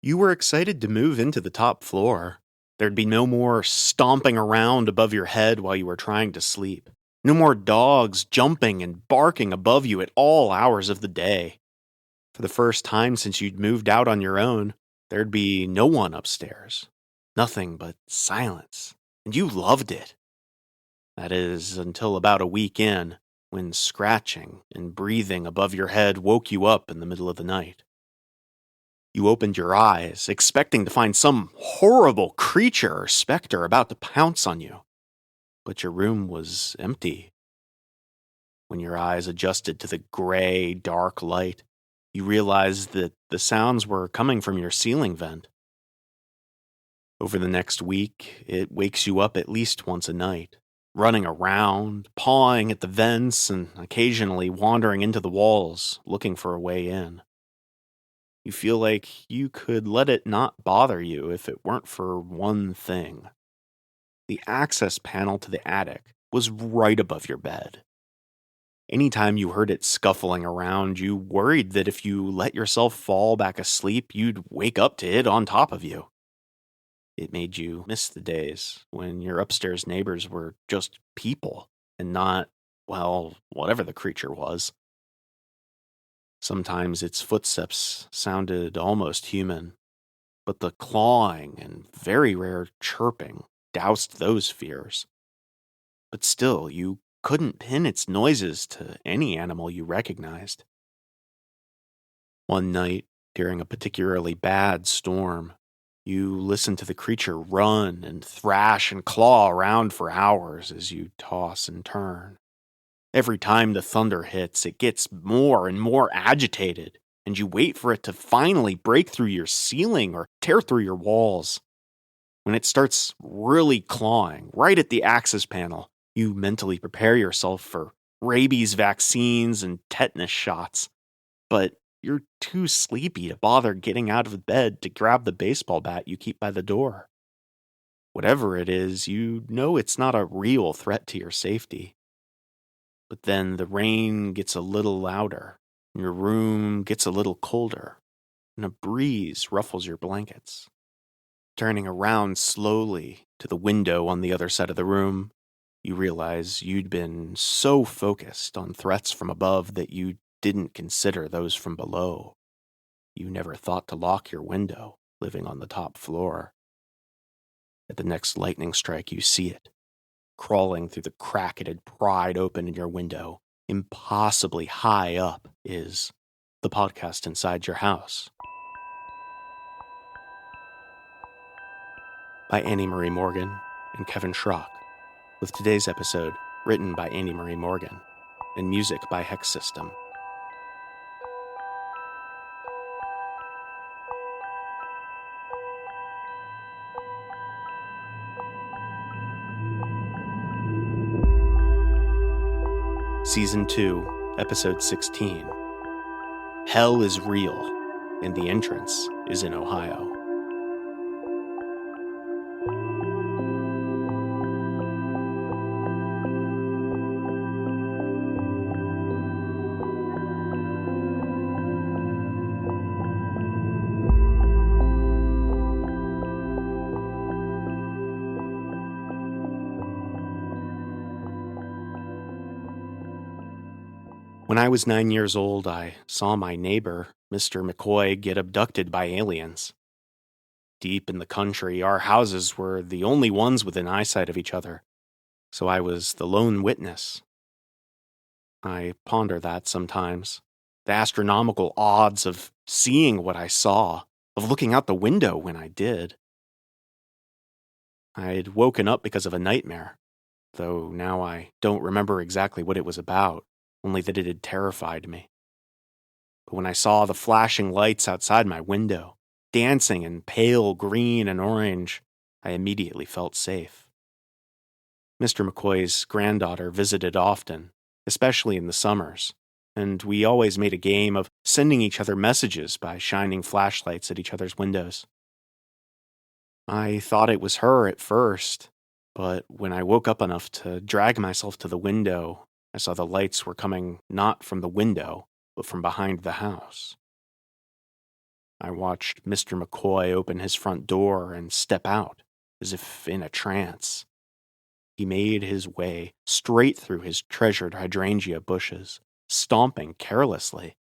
You were excited to move into the top floor. There'd be no more stomping around above your head while you were trying to sleep. No more dogs jumping and barking above you at all hours of the day. For the first time since you'd moved out on your own, there'd be no one upstairs. Nothing but silence. And you loved it. That is, until about a week in, when scratching and breathing above your head woke you up in the middle of the night. You opened your eyes, expecting to find some horrible creature or specter about to pounce on you. But your room was empty. When your eyes adjusted to the gray, dark light, you realized that the sounds were coming from your ceiling vent. Over the next week, it wakes you up at least once a night, running around, pawing at the vents, and occasionally wandering into the walls, looking for a way in. You feel like you could let it not bother you if it weren't for one thing. The access panel to the attic was right above your bed. Anytime you heard it scuffling around, you worried that if you let yourself fall back asleep, you'd wake up to it on top of you. It made you miss the days when your upstairs neighbors were just people and not, well, whatever the creature was. Sometimes its footsteps sounded almost human, but the clawing and very rare chirping doused those fears. But still, you couldn't pin its noises to any animal you recognized. One night, during a particularly bad storm, you listened to the creature run and thrash and claw around for hours as you toss and turn. Every time the thunder hits, it gets more and more agitated, and you wait for it to finally break through your ceiling or tear through your walls. When it starts really clawing right at the access panel, you mentally prepare yourself for rabies vaccines and tetanus shots. But you're too sleepy to bother getting out of bed to grab the baseball bat you keep by the door. Whatever it is, you know it's not a real threat to your safety. But then the rain gets a little louder, and your room gets a little colder, and a breeze ruffles your blankets. Turning around slowly to the window on the other side of the room, you realize you'd been so focused on threats from above that you didn't consider those from below. You never thought to lock your window, living on the top floor. At the next lightning strike, you see it. Crawling through the crack it had pried open in your window, impossibly high up, is the podcast inside your house. By Annie Marie Morgan and Kevin Schrock, with today's episode written by Annie Marie Morgan and music by Hex System. Season 2, Episode 16. Hell is real, and the entrance is in Ohio. When I was 9 years old, I saw my neighbor, Mr. McCoy, get abducted by aliens. Deep in the country, our houses were the only ones within eyesight of each other, so I was the lone witness. I ponder that sometimes, the astronomical odds of seeing what I saw, of looking out the window when I did. I'd woken up because of a nightmare, though now I don't remember exactly what it was about. Only that it had terrified me. But when I saw the flashing lights outside my window, dancing in pale green and orange, I immediately felt safe. Mr. McCoy's granddaughter visited often, especially in the summers, and we always made a game of sending each other messages by shining flashlights at each other's windows. I thought it was her at first, but when I woke up enough to drag myself to the window, I saw the lights were coming not from the window, but from behind the house. I watched Mr. McCoy open his front door and step out, as if in a trance. He made his way straight through his treasured hydrangea bushes, stomping carelessly.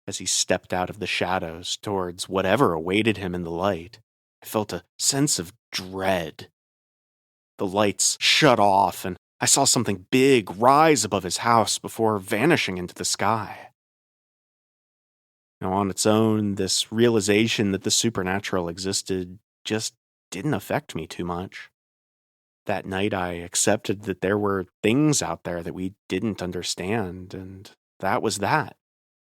As he stepped out of the shadows towards whatever awaited him in the light, I felt a sense of dread. The lights shut off, and I saw something big rise above his house before vanishing into the sky. Now, on its own, this realization that the supernatural existed just didn't affect me too much. That night, I accepted that there were things out there that we didn't understand, and that was that.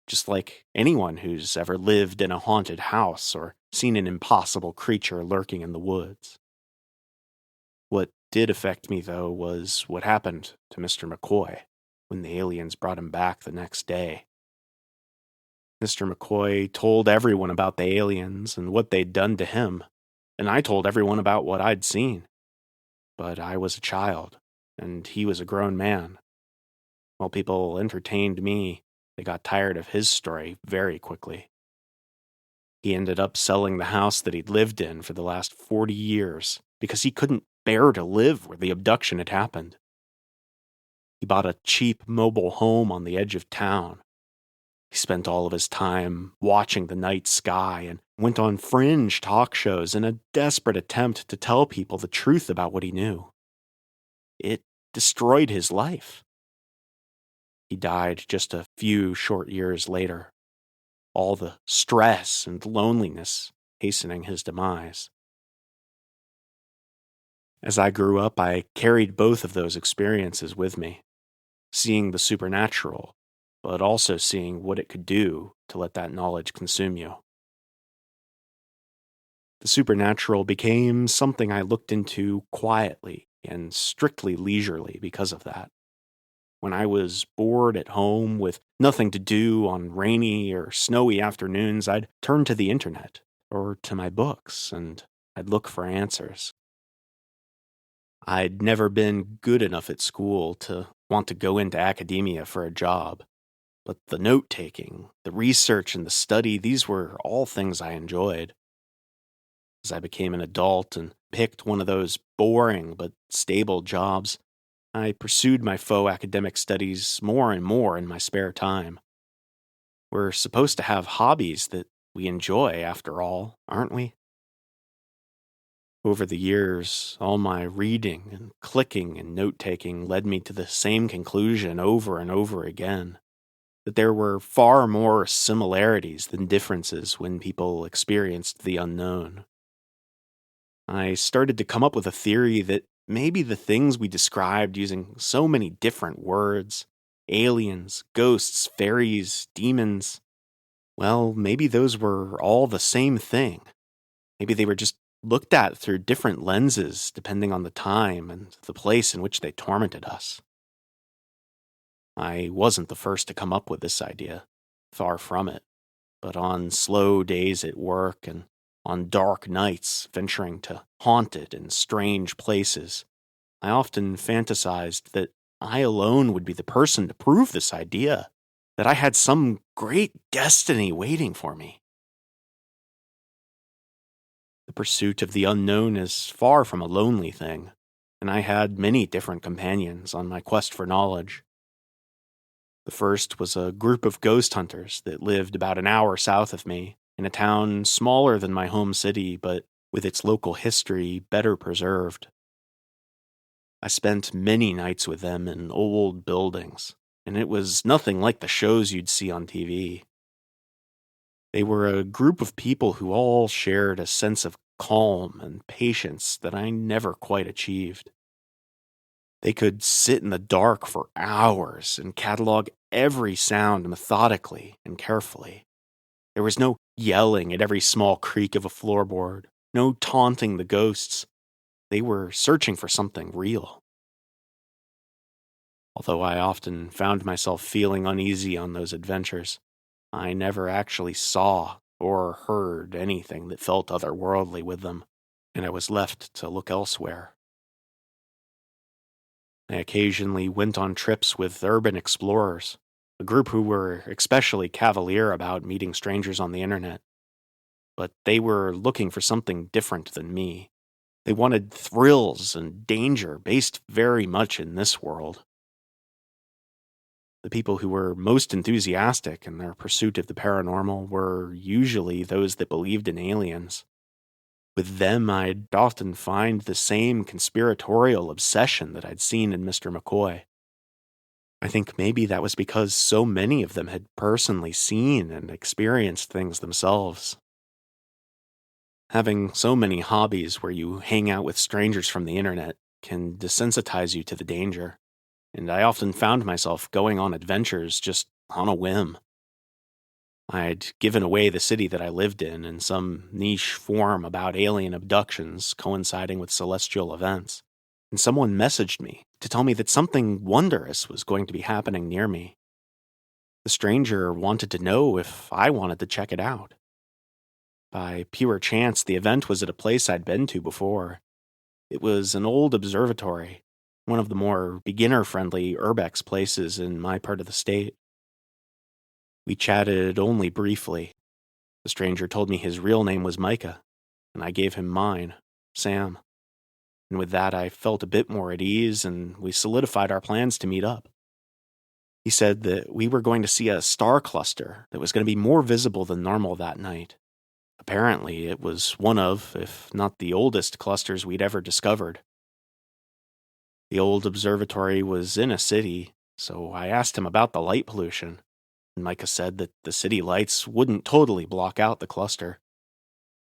Just like anyone who's ever lived in a haunted house or seen an impossible creature lurking in the woods. What did affect me, though, was what happened to Mr. McCoy when the aliens brought him back the next day. Mr. McCoy told everyone about the aliens and what they'd done to him, and I told everyone about what I'd seen. But I was a child, and he was a grown man. While people entertained me, they got tired of his story very quickly. He ended up selling the house that he'd lived in for the last 40 years because he couldn't bear to live where the abduction had happened. He bought a cheap mobile home on the edge of town. He spent all of his time watching the night sky and went on fringe talk shows in a desperate attempt to tell people the truth about what he knew. It destroyed his life. He died just a few short years later, all the stress and loneliness hastening his demise. As I grew up, I carried both of those experiences with me, seeing the supernatural, but also seeing what it could do to let that knowledge consume you. The supernatural became something I looked into quietly and strictly leisurely because of that. When I was bored at home with nothing to do on rainy or snowy afternoons, I'd turn to the internet or to my books and I'd look for answers. I'd never been good enough at school to want to go into academia for a job, but the note-taking, the research, and the study, these were all things I enjoyed. As I became an adult and picked one of those boring but stable jobs, I pursued my faux academic studies more and more in my spare time. We're supposed to have hobbies that we enjoy, after all, aren't we? Over the years, all my reading and clicking and note-taking led me to the same conclusion over and over again, that there were far more similarities than differences when people experienced the unknown. I started to come up with a theory that maybe the things we described using so many different words, aliens, ghosts, fairies, demons, well, maybe those were all the same thing. Maybe they were just looked at through different lenses depending on the time and the place in which they tormented us. I wasn't the first to come up with this idea, far from it, but on slow days at work and on dark nights venturing to haunted and strange places, I often fantasized that I alone would be the person to prove this idea, that I had some great destiny waiting for me. The pursuit of the unknown is far from a lonely thing, and I had many different companions on my quest for knowledge. The first was a group of ghost hunters that lived about an hour south of me, in a town smaller than my home city, but with its local history better preserved. I spent many nights with them in old buildings, and it was nothing like the shows you'd see on TV. They were a group of people who all shared a sense of calm and patience that I never quite achieved. They could sit in the dark for hours and catalog every sound methodically and carefully. There was no yelling at every small creak of a floorboard, no taunting the ghosts. They were searching for something real. Although I often found myself feeling uneasy on those adventures, I never actually saw or heard anything that felt otherworldly with them, and I was left to look elsewhere. I occasionally went on trips with urban explorers, a group who were especially cavalier about meeting strangers on the internet. but they were looking for something different than me. They wanted thrills and danger based very much in this world. The people who were most enthusiastic in their pursuit of the paranormal were usually those that believed in aliens. With them, I'd often find the same conspiratorial obsession that I'd seen in Mr. McCoy. I think maybe that was because so many of them had personally seen and experienced things themselves. Having so many hobbies where you hang out with strangers from the internet can desensitize you to the danger, and I often found myself going on adventures just on a whim. I'd given away the city that I lived in some niche forum about alien abductions coinciding with celestial events, and someone messaged me to tell me that something wondrous was going to be happening near me. The stranger wanted to know if I wanted to check it out. By pure chance, the event was at a place I'd been to before. It was an old observatory, one of the more beginner-friendly urbex places in my part of the state. We chatted only briefly. The stranger told me his real name was Micah, and I gave him mine, Sam. And with that, I felt a bit more at ease, and we solidified our plans to meet up. He said that we were going to see a star cluster that was going to be more visible than normal that night. Apparently, it was one of, if not the oldest clusters we'd ever discovered. The old observatory was in a city, so I asked him about the light pollution, and Micah said that the city lights wouldn't totally block out the cluster.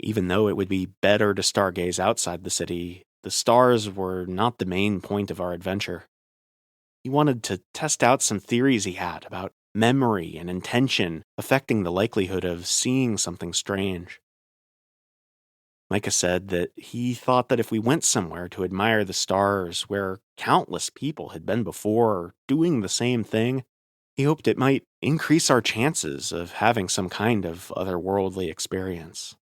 Even though it would be better to stargaze outside the city, the stars were not the main point of our adventure. He wanted to test out some theories he had about memory and intention affecting the likelihood of seeing something strange. Micah said that he thought that if we went somewhere to admire the stars where countless people had been before doing the same thing, he hoped it might increase our chances of having some kind of otherworldly experience.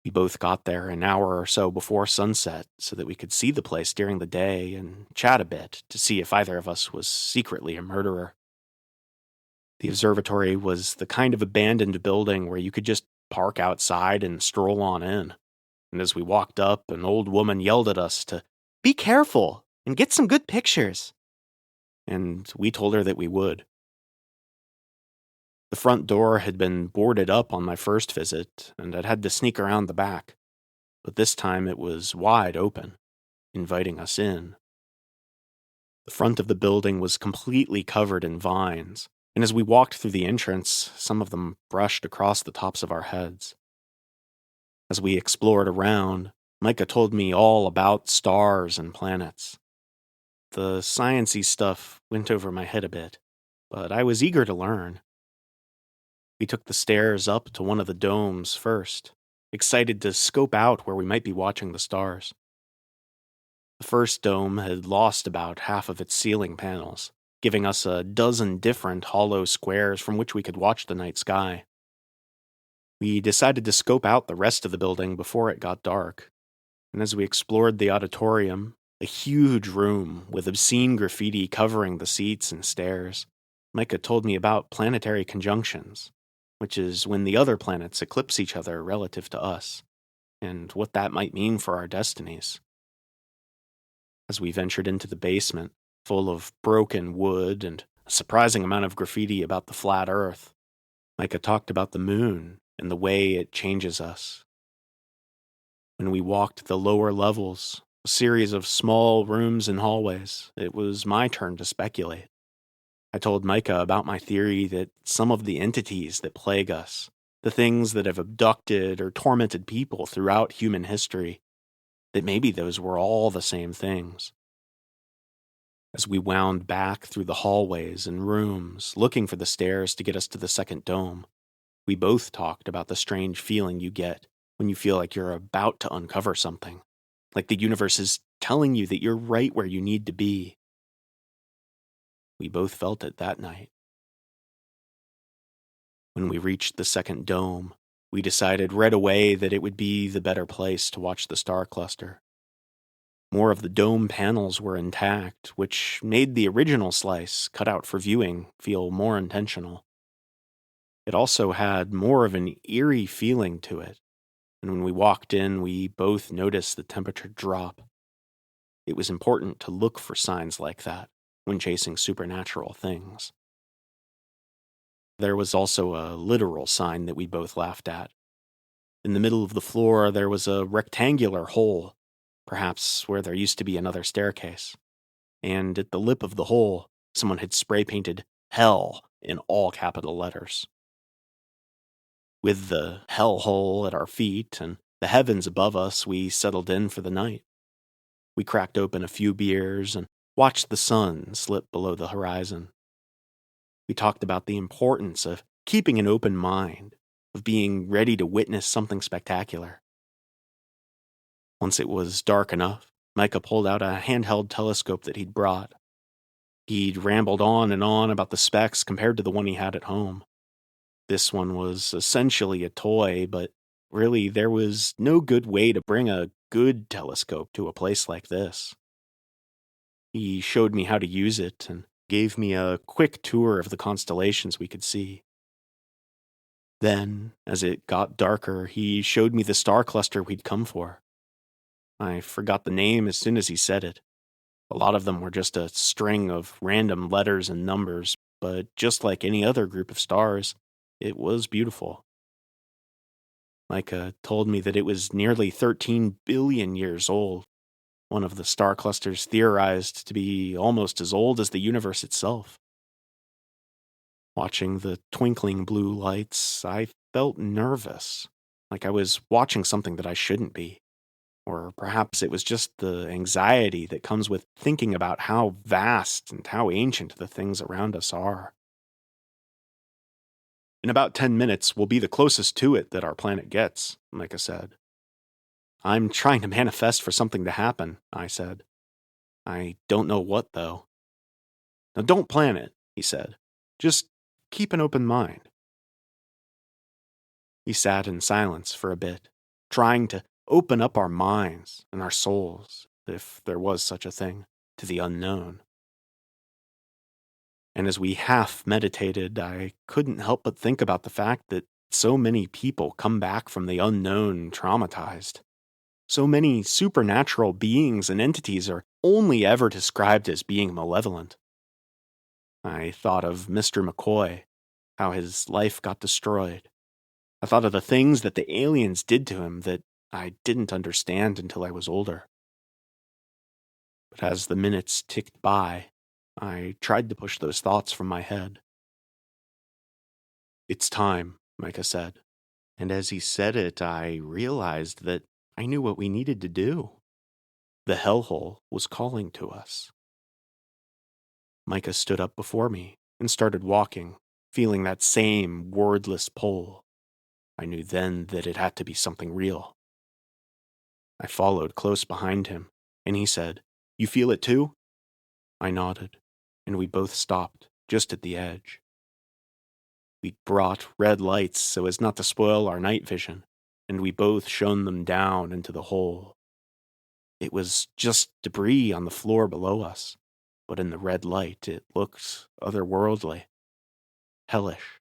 We both got there an hour or so before sunset so that we could see the place during the day and chat a bit to see if either of us was secretly a murderer. The observatory was the kind of abandoned building where you could just park outside and stroll on in. And as we walked up, an old woman yelled at us to be careful and get some good pictures. And we told her that we would. The front door had been boarded up on my first visit, and I'd had to sneak around the back. But this time it was wide open, inviting us in. The front of the building was completely covered in vines, and as we walked through the entrance, some of them brushed across the tops of our heads. As we explored around, Micah told me all about stars and planets. The sciencey stuff went over my head a bit, but I was eager to learn. We took the stairs up to one of the domes first, excited to scope out where we might be watching the stars. The first dome had lost about half of its ceiling panels, giving us a dozen different hollow squares from which we could watch the night sky. We decided to scope out the rest of the building before it got dark, and as we explored the auditorium, a huge room with obscene graffiti covering the seats and stairs, Micah told me about planetary conjunctions, which is when the other planets eclipse each other relative to us, and what that might mean for our destinies. As we ventured into the basement, full of broken wood and a surprising amount of graffiti about the flat Earth, Micah talked about the moon and the way it changes us. When we walked the lower levels, a series of small rooms and hallways, it was my turn to speculate. I told Micah about my theory that some of the entities that plague us, the things that have abducted or tormented people throughout human history, that maybe those were all the same things. As we wound back through the hallways and rooms, looking for the stairs to get us to the second dome, we both talked about the strange feeling you get when you feel like you're about to uncover something, like the universe is telling you that you're right where you need to be. We both felt it that night. When we reached the second dome, we decided right away that it would be the better place to watch the star cluster. More of the dome panels were intact, which made the original slice cut out for viewing feel more intentional. It also had more of an eerie feeling to it, and when we walked in, we both noticed the temperature drop. It was important to look for signs like that when chasing supernatural things. There was also a literal sign that we both laughed at. In the middle of the floor, there was a rectangular hole, perhaps where there used to be another staircase. And at the lip of the hole, someone had spray painted hell in all capital letters. With the hell hole at our feet and the heavens above us, we settled in for the night. We cracked open a few beers and watched the sun slip below the horizon. We talked about the importance of keeping an open mind, of being ready to witness something spectacular. Once it was dark enough, Micah pulled out a handheld telescope that he'd brought. He'd rambled on and on about the specs compared to the one he had at home. This one was essentially a toy, but really there was no good way to bring a good telescope to a place like this. He showed me how to use it and gave me a quick tour of the constellations we could see. Then, as it got darker, he showed me the star cluster we'd come for. I forgot the name as soon as he said it. A lot of them were just a string of random letters and numbers, but just like any other group of stars, it was beautiful. Micah told me that it was nearly 13 billion years old, one of the star clusters theorized to be almost as old as the universe itself. Watching the twinkling blue lights, I felt nervous, like I was watching something that I shouldn't be. Or perhaps it was just the anxiety that comes with thinking about how vast and how ancient the things around us are. In about 10 minutes, we'll be the closest to it that our planet gets, Micah said. I'm trying to manifest for something to happen, I said. I don't know what, though. Now don't plan it, he said. Just keep an open mind. He sat in silence for a bit, trying to open up our minds and our souls, if there was such a thing, to the unknown. And as we half meditated, I couldn't help but think about the fact that so many people come back from the unknown traumatized. So many supernatural beings and entities are only ever described as being malevolent. I thought of Mr. McCoy, how his life got destroyed. I thought of the things that the aliens did to him that I didn't understand until I was older. But as the minutes ticked by, I tried to push those thoughts from my head. It's time, Micah said. And as he said it, I realized that I knew what we needed to do. The hellhole was calling to us. Micah stood up before me and started walking, feeling that same wordless pull. I knew then that it had to be something real. I followed close behind him, and he said, "You feel it too?" I nodded, and we both stopped, just at the edge. We'd brought red lights so as not to spoil our night vision, and we both shone them down into the hole. It was just debris on the floor below us, but in the red light it looked otherworldly, hellish.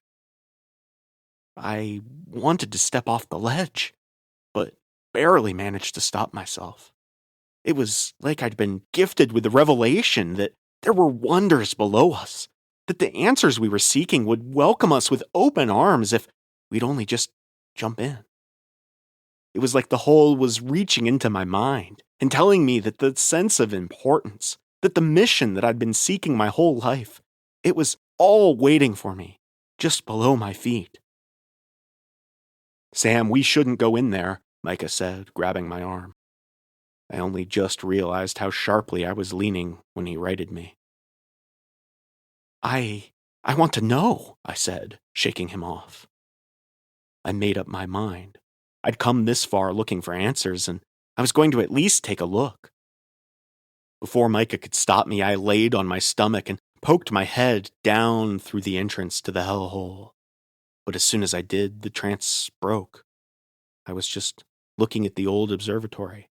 I wanted to step off the ledge, but barely managed to stop myself. It was like I'd been gifted with the revelation that there were wonders below us, that the answers we were seeking would welcome us with open arms if we'd only just jump in. It was like the hole was reaching into my mind and telling me that the sense of importance, that the mission that I'd been seeking my whole life, it was all waiting for me, just below my feet. "Sam, we shouldn't go in there," Micah said, grabbing my arm. I only just realized how sharply I was leaning when he righted me. I want to know," I said, shaking him off. I made up my mind. I'd come this far looking for answers, and I was going to at least take a look. Before Micah could stop me, I laid on my stomach and poked my head down through the entrance to the hellhole. But as soon as I did, the trance broke. I was just looking at the old observatory.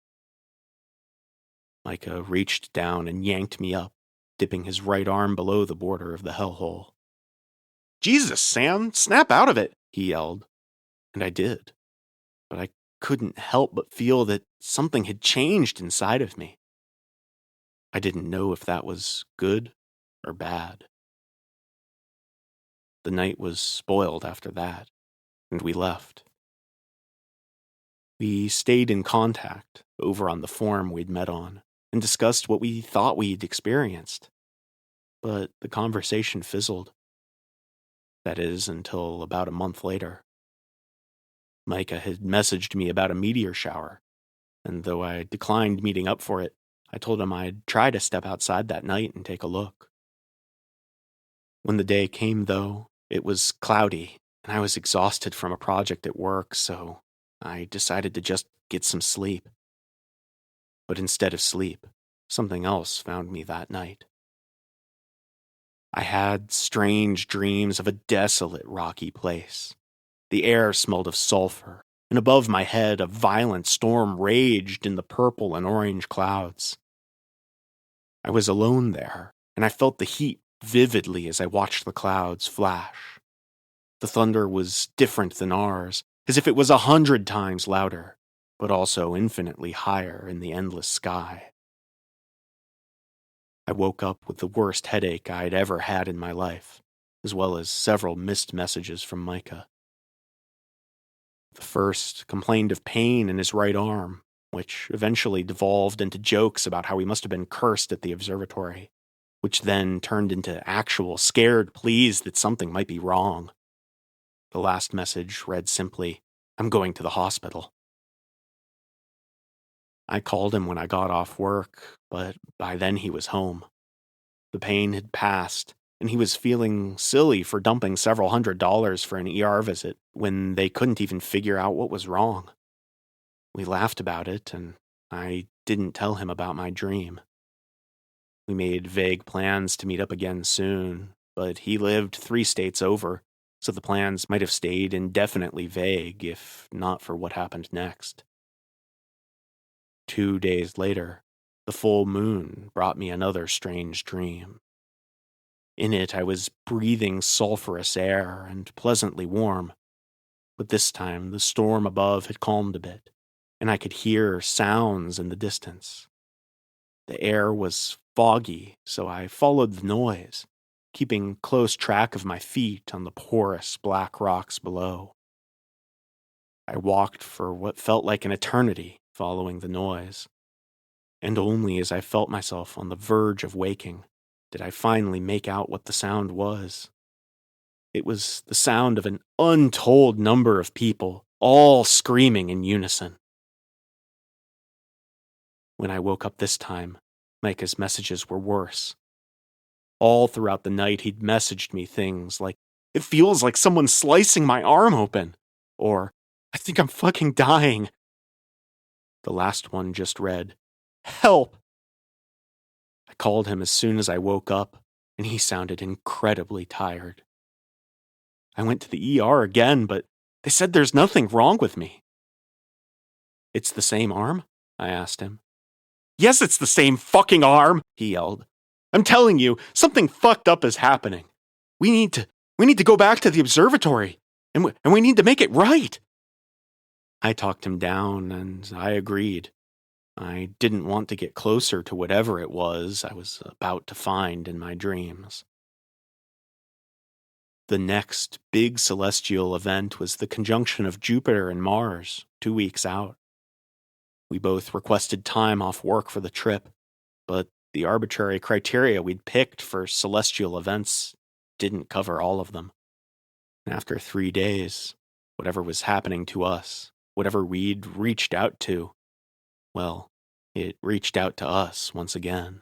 Micah reached down and yanked me up, dipping his right arm below the border of the hellhole. Jesus, Sam, snap out of it, he yelled. And I did. But I couldn't help but feel that something had changed inside of me. I didn't know if that was good or bad. The night was spoiled after that, and we left. We stayed in contact over on the forum we'd met on and discussed what we thought we'd experienced. But the conversation fizzled. That is, until about a month later. Micah had messaged me about a meteor shower, and though I declined meeting up for it, I told him I'd try to step outside that night and take a look. When the day came, though, it was cloudy, and I was exhausted from a project at work, so I decided to just get some sleep. But instead of sleep, something else found me that night. I had strange dreams of a desolate, rocky place. The air smelled of sulfur, and above my head a violent storm raged in the purple and orange clouds. I was alone there, and I felt the heat vividly as I watched the clouds flash. The thunder was different than ours, as if it was 100 times louder, but also infinitely higher in the endless sky. I woke up with the worst headache I'd ever had in my life, as well as several missed messages from Micah. The first complained of pain in his right arm, which eventually devolved into jokes about how he must have been cursed at the observatory, which then turned into actual scared pleas that something might be wrong. The last message read simply, "I'm going to the hospital." I called him when I got off work, but by then he was home. The pain had passed, and he was feeling silly for dumping several $100s for an ER visit when they couldn't even figure out what was wrong. We laughed about it, and I didn't tell him about my dream. We made vague plans to meet up again soon, but he lived 3 states over, so the plans might have stayed indefinitely vague if not for what happened next. 2 days later, the full moon brought me another strange dream. In it, I was breathing sulphurous air and pleasantly warm, but this time the storm above had calmed a bit, and I could hear sounds in the distance. The air was foggy, so I followed the noise, keeping close track of my feet on the porous black rocks below. I walked for what felt like an eternity, following the noise, and only as I felt myself on the verge of waking did I finally make out what the sound was. It was the sound of an untold number of people, all screaming in unison. When I woke up this time, Micah's messages were worse. All throughout the night, he'd messaged me things like, "It feels like someone's slicing my arm open," or, "I think I'm fucking dying." The last one just read, "Help!" I called him as soon as I woke up, and he sounded incredibly tired. I went to the ER again, but they said there's nothing wrong with me. "It's the same arm?" I asked him. "Yes, it's the same fucking arm," he yelled. "I'm telling you, something fucked up is happening. We need to go back to the observatory, and we need to make it right." I talked him down, and I agreed. I didn't want to get closer to whatever it was I was about to find in my dreams. The next big celestial event was the conjunction of Jupiter and Mars, 2 weeks out. We both requested time off work for the trip, but the arbitrary criteria we'd picked for celestial events didn't cover all of them. After 3 days, whatever was happening to us, whatever we'd reached out to, well, it reached out to us once again.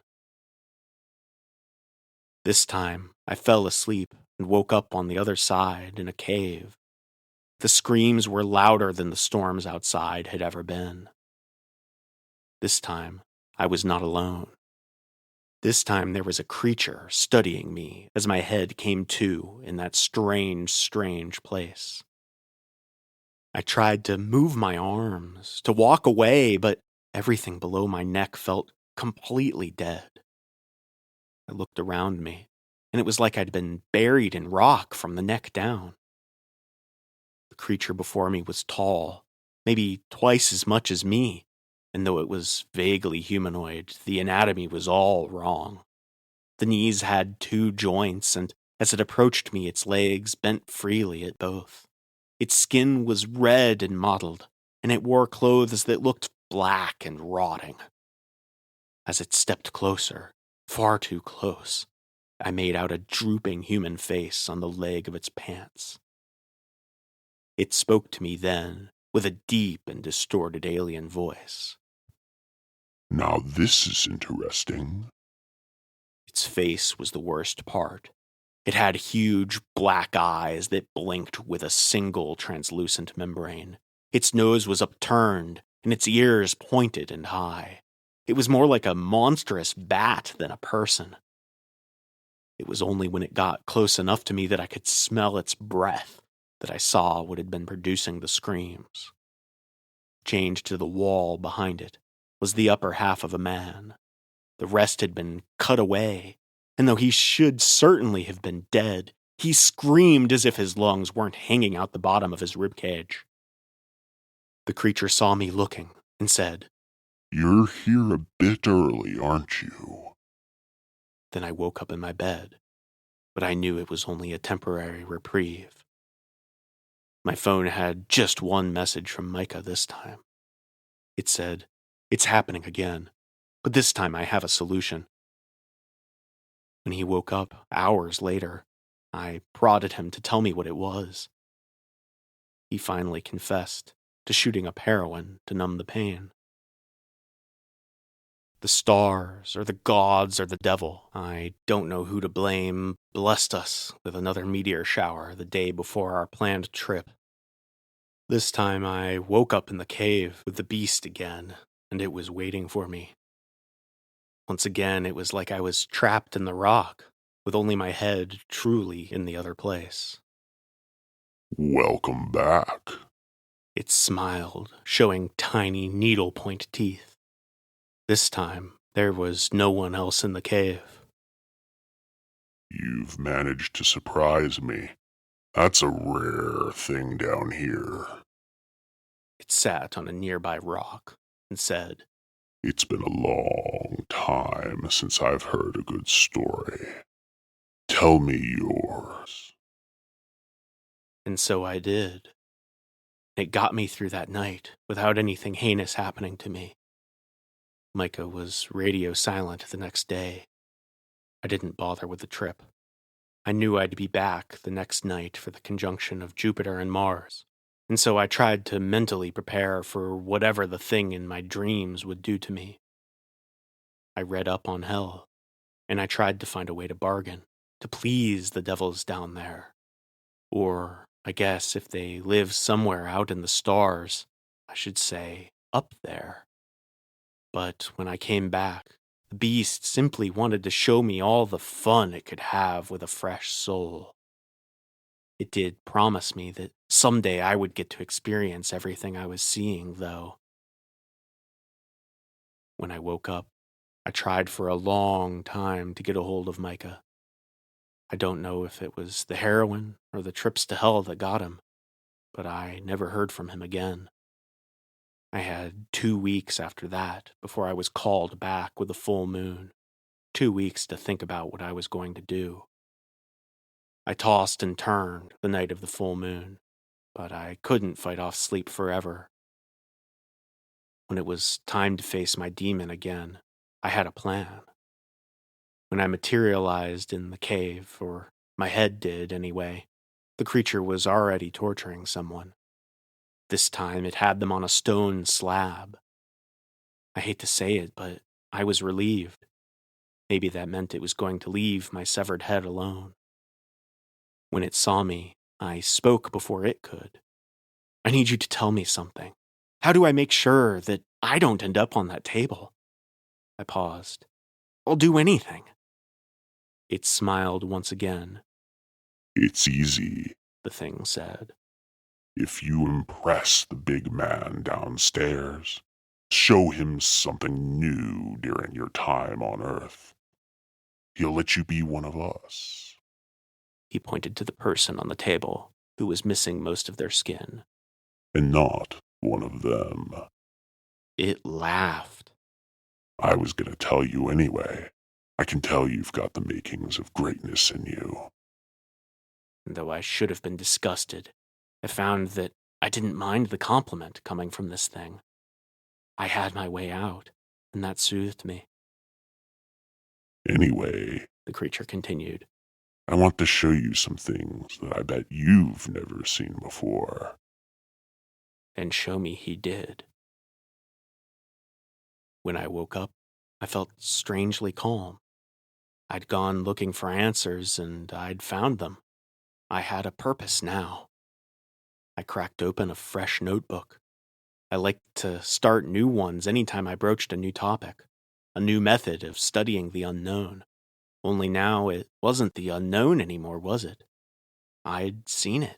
This time, I fell asleep and woke up on the other side in a cave. The screams were louder than the storms outside had ever been. This time, I was not alone. This time there was a creature studying me as my head came to in that strange, strange place. I tried to move my arms, to walk away, but everything below my neck felt completely dead. I looked around me, and it was like I'd been buried in rock from the neck down. The creature before me was tall, maybe twice as much as me, and though it was vaguely humanoid, the anatomy was all wrong. The knees had 2 joints, and as it approached me, its legs bent freely at both. Its skin was red and mottled, and it wore clothes that looked black and rotting. As it stepped closer, far too close, I made out a drooping human face on the leg of its pants. It spoke to me then, with a deep and distorted alien voice. "Now this is interesting." Its face was the worst part. It had huge black eyes that blinked with a single translucent membrane. Its nose was upturned, and its ears pointed and high. It was more like a monstrous bat than a person. It was only when it got close enough to me that I could smell its breath that I saw what had been producing the screams. Chained to the wall behind it was the upper half of a man. The rest had been cut away, and though he should certainly have been dead, he screamed as if his lungs weren't hanging out the bottom of his ribcage. The creature saw me looking and said, "You're here a bit early, aren't you?" Then I woke up in my bed, but I knew it was only a temporary reprieve. My phone had just one message from Micah this time. It said, "It's happening again, but this time I have a solution." When he woke up, hours later, I prodded him to tell me what it was. He finally confessed to shooting up heroin to numb the pain. The stars, or the gods, or the devil, I don't know who to blame, blessed us with another meteor shower the day before our planned trip. This time I woke up in the cave with the beast again, and it was waiting for me. Once again, it was like I was trapped in the rock, with only my head truly in the other place. "Welcome back." It smiled, showing tiny needle-point teeth. This time, there was no one else in the cave. "You've managed to surprise me. That's a rare thing down here." It sat on a nearby rock and said, "It's been a long time since I've heard a good story. Tell me yours." And so I did. It got me through that night without anything heinous happening to me. Micah was radio silent the next day. I didn't bother with the trip. I knew I'd be back the next night for the conjunction of Jupiter and Mars, and so I tried to mentally prepare for whatever the thing in my dreams would do to me. I read up on hell, and I tried to find a way to bargain, to please the devils down there. Or, I guess, if they live somewhere out in the stars, I should say, up there. But when I came back, the beast simply wanted to show me all the fun it could have with a fresh soul. It did promise me that someday I would get to experience everything I was seeing, though. When I woke up, I tried for a long time to get a hold of Micah. I don't know if it was the heroin or the trips to hell that got him, but I never heard from him again. I had 2 weeks after that before I was called back with a full moon. 2 weeks to think about what I was going to do. I tossed and turned the night of the full moon, but I couldn't fight off sleep forever. When it was time to face my demon again, I had a plan. When I materialized in the cave, or my head did anyway, the creature was already torturing someone. This time it had them on a stone slab. I hate to say it, but I was relieved. Maybe that meant it was going to leave my severed head alone. When it saw me, I spoke before it could. "I need you to tell me something. How do I make sure that I don't end up on that table?" I paused. "I'll do anything." It smiled once again. "It's easy," The thing said. "If you impress the big man downstairs, show him something new during your time on Earth, He'll let you be one of us. He pointed to the person on the table, who was missing most of their skin. And not one of them. It laughed. I was gonna tell you anyway. I can tell you've got the makings of greatness in you. And though I should have been disgusted, I found that I didn't mind the compliment coming from this thing. I had my way out, and that soothed me. Anyway, The creature continued. I want to show you some things that I bet you've never seen before. And show me he did. When I woke up, I felt strangely calm. I'd gone looking for answers, and I'd found them. I had a purpose now. I cracked open a fresh notebook. I liked to start new ones anytime I broached a new topic, a new method of studying the unknown. Only now it wasn't the unknown anymore, was it? I'd seen it.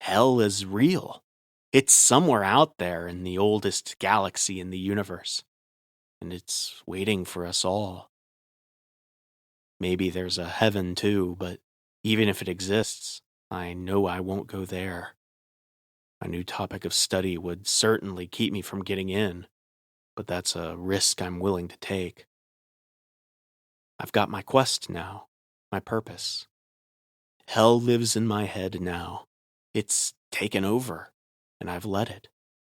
Hell is real. It's somewhere out there in the oldest galaxy in the universe, and it's waiting for us all. Maybe there's a heaven too, but even if it exists, I know I won't go there. A new topic of study would certainly keep me from getting in, but that's a risk I'm willing to take. I've got my quest now, my purpose. Hell lives in my head now. It's taken over, and I've let it.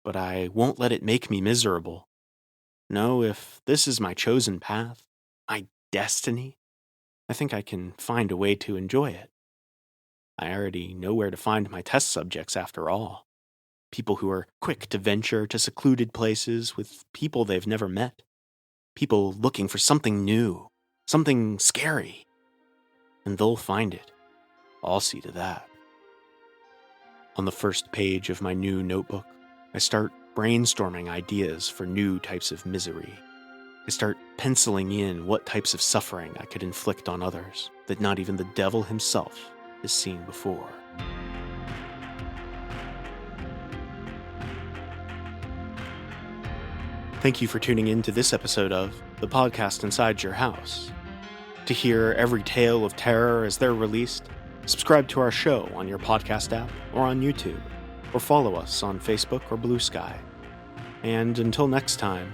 But I won't let it make me miserable. No, if this is my chosen path, my destiny, I think I can find a way to enjoy it. I already know where to find my test subjects after all. People who are quick to venture to secluded places with people they've never met. People looking for something new, something scary. And they'll find it. I'll see to that. On the first page of my new notebook, I start brainstorming ideas for new types of misery. I start penciling in what types of suffering I could inflict on others that not even the devil himself has seen before. Thank you for tuning in to this episode of The Podcast Inside Your House. To hear every tale of terror as they're released, subscribe to our show on your podcast app or on YouTube, or follow us on Facebook or Blue Sky. And until next time,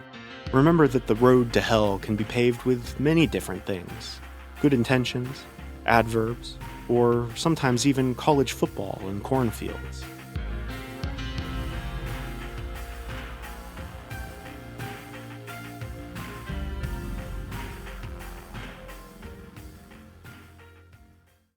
remember that the road to hell can be paved with many different things. Good intentions, adverbs, or sometimes even college football and cornfields.